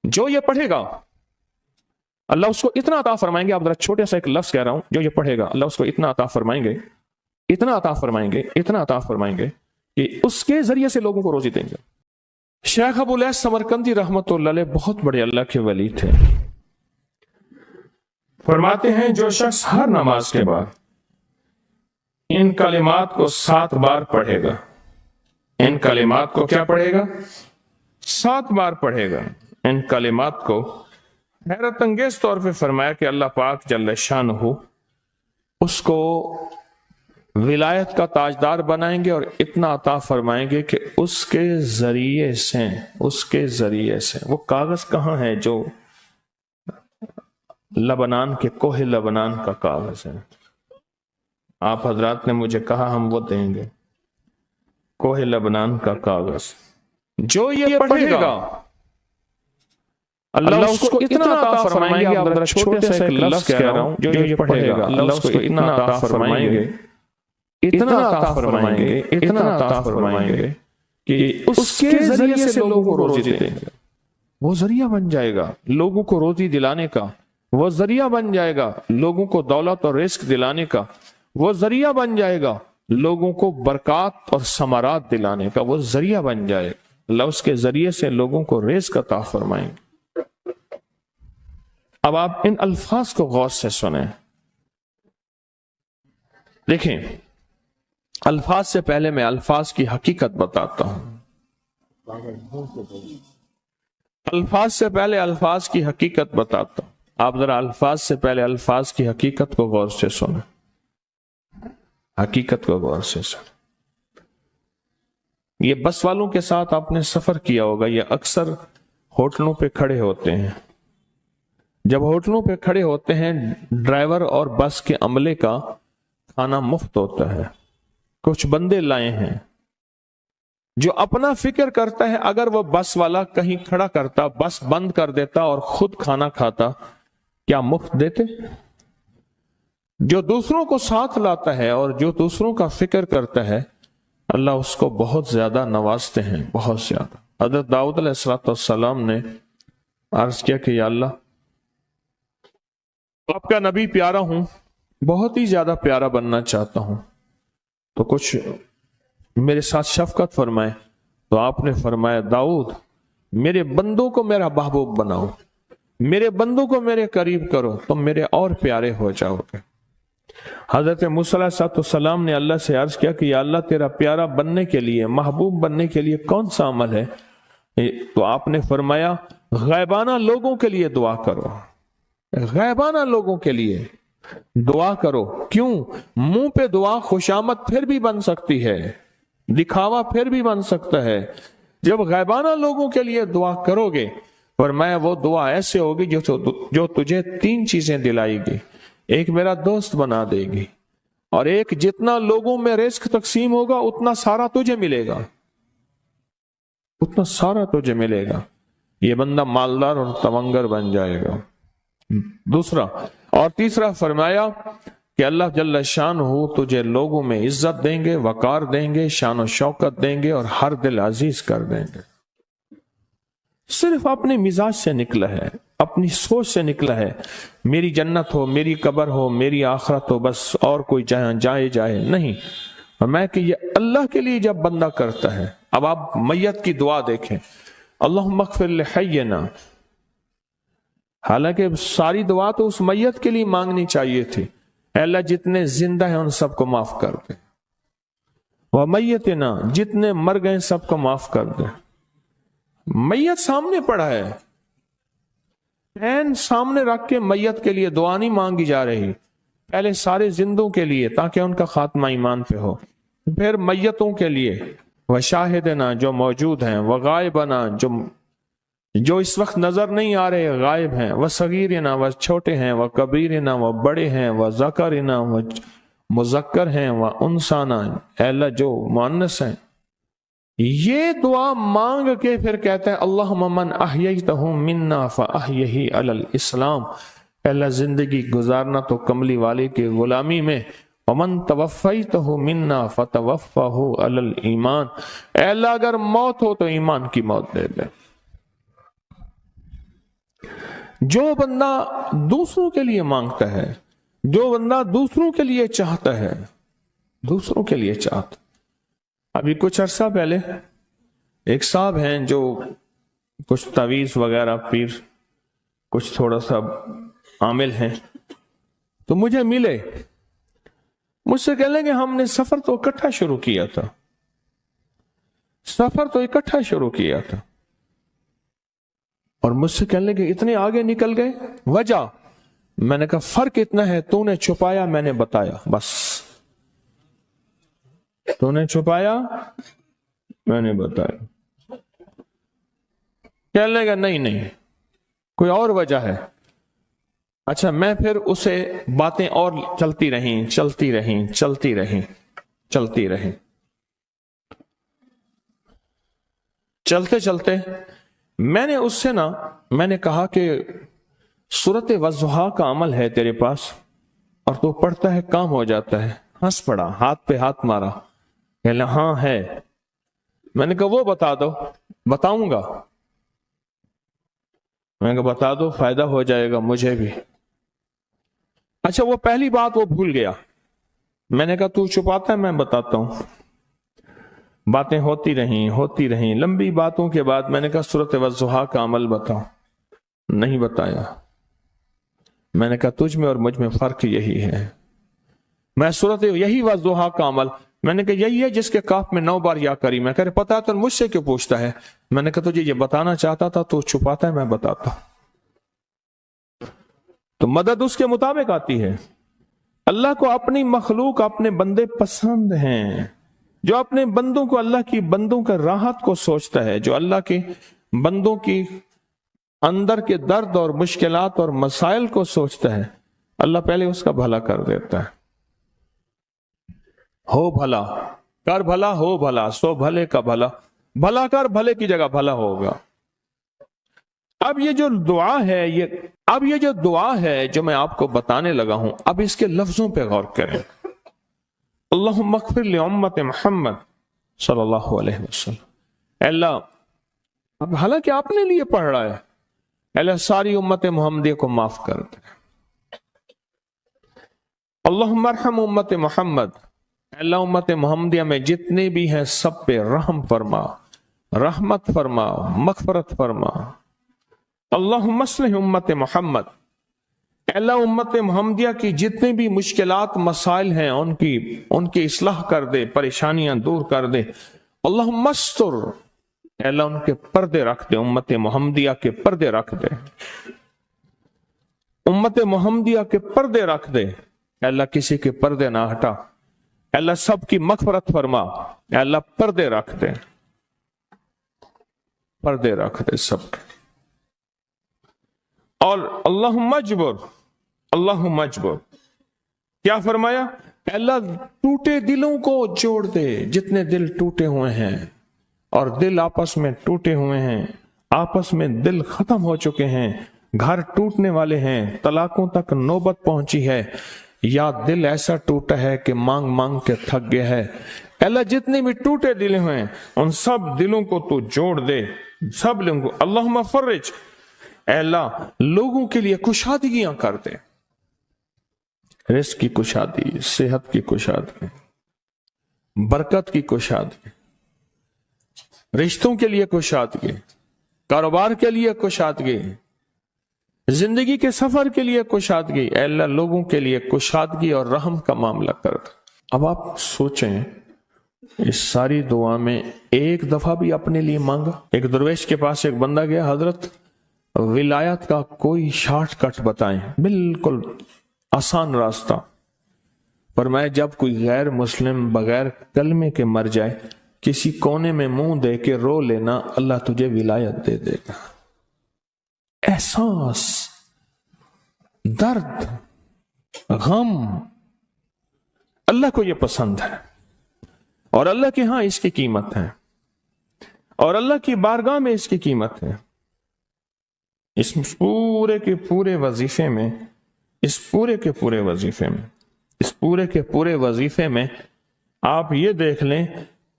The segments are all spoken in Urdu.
جو یہ پڑھے گا اللہ اس کو اتنا عطا فرمائیں گے. آپ ذرا چھوٹے سا ایک لفظ کہہ رہا ہوں, جو یہ پڑھے گا اللہ اس کو اتنا عطا فرمائیں گے, اتنا عطا فرمائیں گے, اتنا عطا فرمائیں گے کہ اس کے ذریعے سے لوگوں کو روزی دیں گے. شیخ ابو الیاس سمرقندی رحمت اللہ علیہ بہت بڑے اللہ کے ولی تھے. فرماتے ہیں جو شخص ہر نماز کے بعد ان کلمات کو 7 بار پڑھے گا, ان کلمات کو کیا پڑھے گا؟ 7 بار پڑھے گا. ان کلمات کو حیرت انگیز طور پہ فرمایا کہ اللہ پاک جل شانہ اس کو ولایت کا تاجدار بنائیں گے اور اتنا عطا فرمائیں گے کہ اس کے ذریعے سے وہ کاغذ کہاں ہے جو لبنان کے کوہ لبنان کا کاغذ ہے, آپ حضرات نے مجھے کہا ہم وہ دیں گے, کوہ لبنان کا کاغذ. جو یہ پڑھے گا اللہ اس کو اتنا عطا فرمائیں گے. آپ ذرا چھوٹے سے ایک لفظ کہہ رہا ہوں, جو یہ پڑھے گا اللہ اس کو اتنا عطا فرمائیں گے, اتنا عطا فرمائیں گے, اتنا عطا فرمائیں گے کہ اس کے ذریعے سے لوگوں کو روزی دیں گے. وہ ذریعہ بن جائے گا لوگوں کو روزی دلانے کا, وہ ذریعہ بن جائے گا لوگوں کو دولت اور رزق دلانے کا, وہ ذریعہ بن جائے گا لوگوں کو برکات اور ثمرات دلانے کا, وہ ذریعہ بن جائے گا. اللہ اس کے ذریعے سے لوگوں کو رزق عطا فرمائیں گے. اب آپ ان الفاظ کو غور سے سنیں. دیکھیں, الفاظ سے پہلے میں الفاظ کی حقیقت بتاتا ہوں. الفاظ سے پہلے الفاظ کی حقیقت بتاتا ہوں. آپ ذرا الفاظ سے پہلے الفاظ کی حقیقت کو غور سے سنیں, حقیقت کو غور سے سنیں. یہ بس والوں کے ساتھ آپ نے سفر کیا ہوگا, یہ اکثر ہوٹلوں پہ کھڑے ہوتے ہیں. جب ہوٹلوں پہ کھڑے ہوتے ہیں ڈرائیور اور بس کے عملے کا کھانا مفت ہوتا ہے. کچھ بندے لائے ہیں جو اپنا فکر کرتا ہے اگر وہ بس والا کہیں کھڑا کرتا, بس بند کر دیتا اور خود کھانا کھاتا, کیا مفت دیتے؟ جو دوسروں کو ساتھ لاتا ہے اور جو دوسروں کا فکر کرتا ہے اللہ اس کو بہت زیادہ نوازتے ہیں, بہت زیادہ. حضرت داؤد علیہ السلام نے عرض کیا کہ یا اللہ آپ کا نبی پیارا ہوں, بہت ہی زیادہ پیارا بننا چاہتا ہوں, تو کچھ میرے ساتھ شفقت فرمائے. تو آپ نے فرمایا داؤد میرے بندوں کو میرا محبوب بناؤ, میرے بندوں کو میرے قریب کرو, تم میرے اور پیارے ہو جاؤ گے. حضرت موسیٰ علیہ السلام نے اللہ سے عرض کیا کہ یا اللہ تیرا پیارا بننے کے لیے, محبوب بننے کے لیے کون سا عمل ہے؟ تو آپ نے فرمایا غیبانہ لوگوں کے لیے دعا کرو, غیبانہ لوگوں کے لیے دعا کرو. کیوں؟ منہ پہ دعا خوشامد پھر بھی بن سکتی ہے, دکھاوا پھر بھی بن سکتا ہے. جب غیبانہ لوگوں کے لیے دعا کرو گے فرمایا وہ دعا ایسے ہوگی جو تجھے 3 چیزیں دلائے گی. ایک میرا دوست بنا دے گی, اور ایک جتنا لوگوں میں رزق تقسیم ہوگا اتنا سارا تجھے ملے گا, اتنا سارا تجھے ملے گا. یہ بندہ مالدار اور تونگر بن جائے گا. دوسرا اور تیسرا فرمایا کہ اللہ جل شانہ تجھے لوگوں میں عزت دیں گے, وقار دیں گے, شان و شوکت دیں گے اور ہر دل عزیز کر دیں گے. صرف اپنے مزاج سے نکلا ہے, اپنی سوچ سے نکلا ہے, میری جنت ہو, میری قبر ہو, میری آخرت ہو, بس اور کوئی جائے نہیں. میں کہ یہ اللہ کے لیے جب بندہ کرتا ہے. اب آپ میت کی دعا دیکھیں, اللہم اغفر لحینا, حالانکہ ساری دعا تو اس میت کے لیے مانگنی چاہیے تھی, اے اللہ جتنے زندہ ہیں ان سب کو معاف کر دے, ومیتنا جتنے مر گئے سب کو معاف کر دے. میت سامنے پڑا ہے, عین سامنے رکھ کے میت کے لیے دعا نہیں مانگی جا رہی, پہلے سارے زندوں کے لیے تاکہ ان کا خاتمہ ایمان پہ ہو, پھر میتوں کے لیے, وشاہدنا جو موجود ہیں, وغائبنا جو اس وقت نظر نہیں آ رہے غائب ہیں, وصغیرنا وہ چھوٹے ہیں, وکبیرنا وہ بڑے ہیں, وذکرنا وہ مذکر ہیں, وانثانا اے اللہ جو مؤنث ہیں. یہ دعا مانگ کے پھر کہتا ہے اللہم من احییتہ منا فاحیہ علی الاسلام, پہلا زندگی گزارنا تو کملی والے کے غلامی میں, ومن توفیتہ منا فتوفہ علی الایمان, اے اللہ اگر موت ہو تو ایمان کی موت دے دے. جو بندہ دوسروں کے لیے مانگتا ہے، جو بندہ دوسروں کے لیے چاہتا ہے، دوسروں کے لیے چاہتا. ابھی کچھ عرصہ پہلے ایک صاحب ہیں جو کچھ تعویذ وغیرہ پیر کچھ تھوڑا سا عامل ہیں، تو مجھے ملے، مجھ سے کہنے لگے ہم نے سفر تو اکٹھا شروع کیا تھا، سفر تو اکٹھا شروع کیا تھا، اور مجھ سے کہنے لگے اتنے آگے نکل گئے. وجہ میں نے کہا فرق اتنا ہے، تو نے چھپایا میں نے بتایا، بس تو نے چھپایا میں نے بتایا. کہنے لگا نہیں کوئی اور وجہ ہے. اچھا میں پھر اسے باتیں اور چلتی رہیں. چلتے چلتے میں نے اس سے میں نے کہا کہ سورت والضحیٰ کا عمل ہے تیرے پاس اور تو پڑھتا ہے کام ہو جاتا ہے. ہنس پڑا، ہاتھ پہ ہاتھ مارا، کہنا ہاں ہے. میں نے کہا وہ بتا دو. بتاؤں گا. میں نے کہا بتا دو، فائدہ ہو جائے گا مجھے بھی. اچھا وہ پہلی بات وہ بھول گیا. میں نے کہا تو چھپاتا ہے میں بتاتا ہوں. باتیں ہوتی رہیں لمبی باتوں کے بعد میں نے کہا سورۃ والضحیٰ کا عمل بتاؤ. نہیں بتایا. میں نے کہا تجھ میں اور مجھ میں فرق یہی ہے. میں سورۃ یہی والضحیٰ کا عمل، میں نے کہا یہی ہے جس کے کاف میں 9 بار یا کری. میں کہہ رہے پتا تو مجھ سے کیوں پوچھتا ہے؟ میں نے کہا تجھے یہ بتانا چاہتا تھا تو چھپاتا ہے میں بتاتا. تو مدد اس کے مطابق آتی ہے. اللہ کو اپنی مخلوق اپنے بندے پسند ہیں. جو اپنے بندوں کو، اللہ کی بندوں کا راحت کو سوچتا ہے، جو اللہ کے بندوں کی اندر کے درد اور مشکلات اور مسائل کو سوچتا ہے، اللہ پہلے اس کا بھلا کر دیتا ہے. ہو بھلا کر بھلا، ہو بھلا سو بھلے کا بھلا، بھلا کر بھلے کی جگہ بھلا ہوگا. اب یہ جو دعا ہے جو میں آپ کو بتانے لگا ہوں، اب اس کے لفظوں پہ غور کریں. اللہم اغفر لامت محمد صلی اللہ علیہ وسلم. اے اللہ، اب حالانکہ آپ نے لیے پڑھ رہا ہے، اے اللہ ساری امت محمدیہ کو معاف کر دے. اللہم ارحم امت محمد، اے اللہ امت محمدیہ میں جتنے بھی ہیں سب پہ رحم فرما، رحمت فرما، مغفرت فرما. اللہم اصلح امت محمد، اے اللہ امت محمدیہ کی جتنے بھی مشکلات مسائل ہیں ان کی اصلاح کر دے، پریشانیاں دور کر دے. اللہم استر، اے اللہ ان کے پردے رکھ دے، امت محمدیہ کے پردے رکھ دے، امت محمدیہ کے پردے رکھ دے. اے اللہ کسی کے پردے نہ ہٹا. اے اللہ سب کی مغفرت فرما. اے اللہ پردے رکھ دے، پردے رکھ دے سب. اور اللہم اجبر، کیا فرمایا؟ اے اللہ ٹوٹے دلوں کو جوڑ دے. جتنے دل ٹوٹے ہوئے ہیں اور دل آپس میں ٹوٹے ہوئے ہیں، آپس میں دل ختم ہو چکے ہیں، گھر ٹوٹنے والے ہیں، طلاقوں تک نوبت پہنچی ہے، یا دل ایسا ٹوٹا ہے کہ مانگ مانگ کے تھک گیا ہے. اے اللہ جتنے بھی ٹوٹے دل ہیں ان سب دلوں کو تو جوڑ دے، سب لوگوں کو. اللہم فرج، اے اللہ لوگوں کے لیے کشادگیاں کر دے، رزق کی کشادگی، صحت کی کشادگی، برکت کی کشادگی، رشتوں کے لیے کشادگی، کاروبار کے لیے کشادگی، زندگی کے سفر کے لیے کشادگی. اے اللہ لوگوں کے لیے کشادگی اور رحم کا معاملہ کر دے. اب آپ سوچیں اس ساری دعا میں ایک دفعہ بھی اپنے لیے مانگا؟ ایک درویش کے پاس ایک بندہ گیا، حضرت ولایت کا کوئی شارٹ کٹ بتائیں، بالکل آسان راستہ. فرمایا جب کوئی غیر مسلم بغیر کلمے کے مر جائے، کسی کونے میں منہ دے کے رو لینا، اللہ تجھے ولایت دے دے گا. احساس، درد، غم، اللہ کو یہ پسند ہے اور اللہ کے ہاں اس کی قیمت ہے اور اللہ کی بارگاہ میں اس کی قیمت ہے. اس پورے کے پورے وظیفے میں آپ یہ دیکھ لیں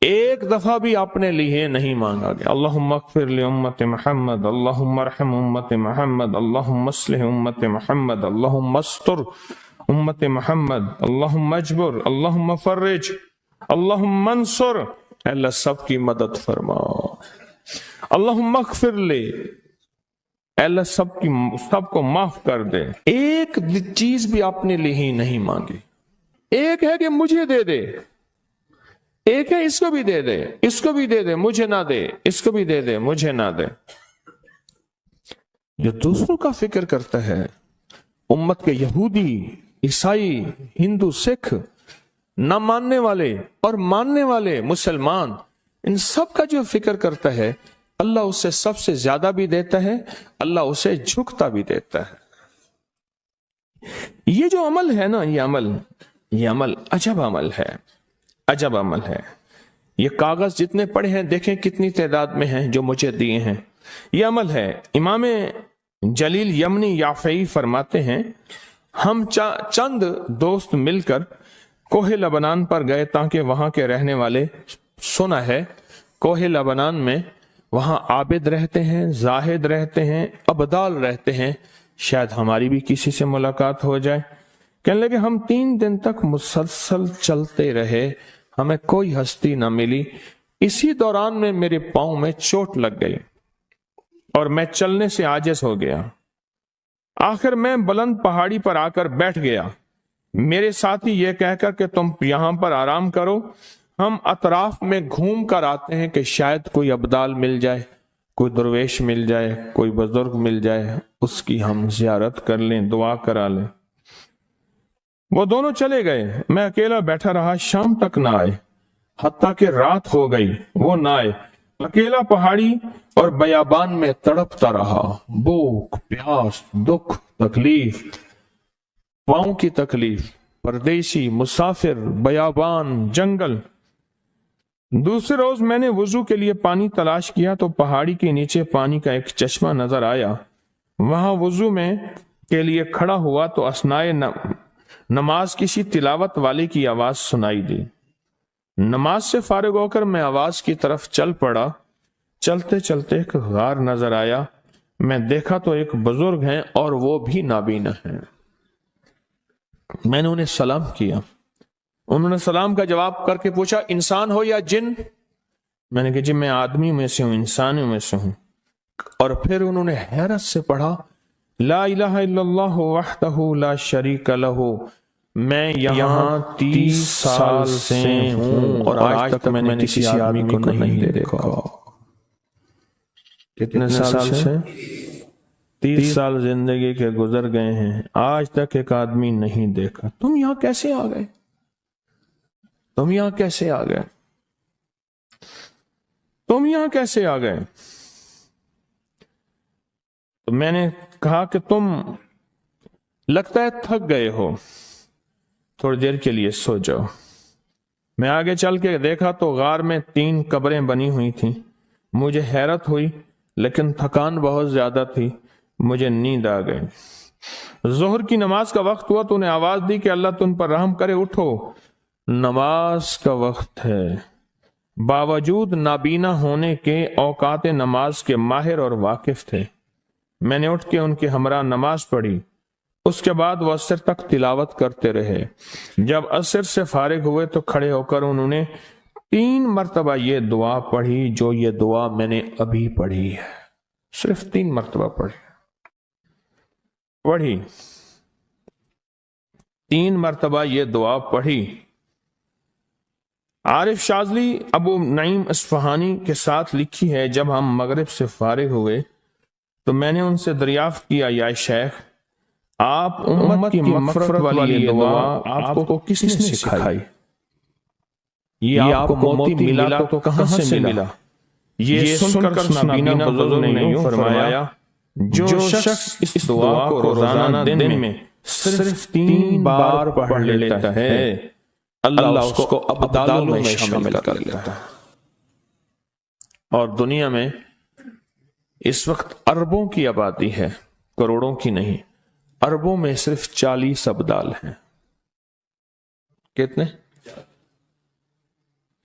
ایک دفعہ بھی اپنے لیے نہیں مانگا گیا اللہم اغفر لی امت محمد، اللہم ارحم امت محمد، اللہم اصلح امت محمد، اللہم استر امت محمد، اللہم اجبر، اللہم فرج، اللہم منصر، اللہ سب کی مدد فرما، اللہم اغفر لی، اللہ سب کو معاف کر دے۔ ایک چیز بھی اپنے لیے ہی نہیں مانگی۔ ایک ہے کہ مجھے دے دے، ایک ہے اس کو بھی دے دے، اس کو بھی دے دے مجھے نہ دے، اس کو بھی دے دے مجھے نہ دے۔ جو دوسروں کا فکر کرتا ہے، امت کے یہودی، عیسائی، ہندو، سکھ، نہ ماننے والے اور ماننے والے مسلمان، ان سب کا جو فکر کرتا ہے، اللہ اسے سب سے زیادہ بھی دیتا ہے، اللہ اسے جھکتا بھی دیتا ہے۔ یہ جو عمل ہے نا، یہ عمل عجب عمل ہے، عجب عمل ہے۔ یہ کاغذ جتنے پڑے ہیں دیکھیں کتنی تعداد میں ہیں جو مجھے دیے ہیں، یہ عمل ہے۔ امام جلیل یمنی یافعی فرماتے ہیں، ہم چند دوست مل کر کوہ لبنان پر گئے تاکہ وہاں کے رہنے والے، سنا ہے کوہ لبنان میں وہاں عابد رہتے ہیں، زاہد رہتے ہیں، ابدال رہتے ہیں، شاید ہماری بھی کسی سے ملاقات ہو جائے۔ کہنے لگے ہم 3 دن تک مسلسل چلتے رہے، ہمیں کوئی ہستی نہ ملی۔ اسی دوران میں میرے پاؤں میں چوٹ لگ گئی اور میں چلنے سے عاجز ہو گیا۔ آخر میں بلند پہاڑی پر آ کر بیٹھ گیا۔ میرے ساتھی یہ کہہ کر کہ تم یہاں پر آرام کرو، ہم اطراف میں گھوم کر آتے ہیں کہ شاید کوئی ابدال مل جائے، کوئی درویش مل جائے، کوئی بزرگ مل جائے، اس کی ہم زیارت کر لیں، دعا کرا لیں۔ وہ دونوں چلے گئے، میں اکیلا بیٹھا رہا، شام تک نہ آئے، حتیٰ کہ رات ہو گئی، وہ نہ آئے۔ اکیلا پہاڑی اور بیابان میں تڑپتا رہا، بھوک، پیاس، دکھ، تکلیف، پاؤں کی تکلیف، پردیسی، مسافر، بیابان، جنگل۔ دوسرے روز میں نے وضو کے لیے پانی تلاش کیا تو پہاڑی کے نیچے پانی کا ایک چشمہ نظر آیا۔ وہاں وضو میں کے لیے کھڑا ہوا تو اثنائے نماز کسی تلاوت والے کی آواز سنائی دی۔ نماز سے فارغ ہو کر میں آواز کی طرف چل پڑا۔ چلتے چلتے ایک غار نظر آیا، میں دیکھا تو ایک بزرگ ہیں اور وہ بھی نابینا ہیں۔ میں نے انہیں سلام کیا، انہوں نے سلام کا جواب کر کے پوچھا انسان ہو یا جن؟ میں نے کہا جی میں آدمی میں سے ہوں، انسانوں میں سے ہوں۔ اور پھر انہوں نے حیرت سے پڑھا لا الہ الا اللہ وحدہ لا شریک لہ، میں یہاں 30 سال سے ہوں اور آج تک میں نے کسی آدمی کو نہیں دیکھا۔ کتنے سال سے؟ 30 سال زندگی کے گزر گئے ہیں، آج تک ایک آدمی نہیں دیکھا۔ تم یہاں کیسے آ گئے؟ تم یہاں کیسے آ گئے؟ تم یہاں کیسے آ گئے؟ تو میں نے کہا کہ تم لگتا ہے تھک گئے ہو، تھوڑی دیر کے لیے سو جاؤ۔ میں آگے چل کے دیکھا تو غار میں 3 قبریں بنی ہوئی تھیں۔ مجھے حیرت ہوئی لیکن تھکان بہت زیادہ تھی، مجھے نیند آ گئی۔ ظہر کی نماز کا وقت ہوا تو انہیں آواز دی کہ اللہ تم پر رحم کرے، اٹھو نماز کا وقت ہے۔ باوجود نابینا ہونے کے اوقات نماز کے ماہر اور واقف تھے۔ میں نے اٹھ کے ان کے ہمراہ نماز پڑھی، اس کے بعد وہ عصر تک تلاوت کرتے رہے۔ جب عصر سے فارغ ہوئے تو کھڑے ہو کر انہوں نے 3 مرتبہ یہ دعا پڑھی جو یہ دعا میں نے ابھی پڑھی ہے، صرف 3 مرتبہ پڑھی 3 مرتبہ یہ دعا پڑھی۔ عارف شاذلی ابو نعیم اصفہانی کے ساتھ لکھی ہے، جب ہم مغرب سے فارغ ہوئے تو میں نے ان سے دریافت کیا یا شیخ آپ امت کی مغفرت والی یہ دعا آپ کو کس نے سکھائی؟ یہ آپ کو موتی ملا تو کہاں سے ملا؟ یہ سن کر نابینا بزرگ نے یوں فرمایا جو شخص اس دعا کو روزانہ دن میں صرف 3 بار پڑھ لیتا ہے اللہ اس کو ابدالوں میں شامل کر لیتا ہے۔ اور دنیا میں اس وقت اربوں کی آبادی ہے، کروڑوں کی نہیں، اربوں میں صرف 40 ابدال ہیں۔ کتنے؟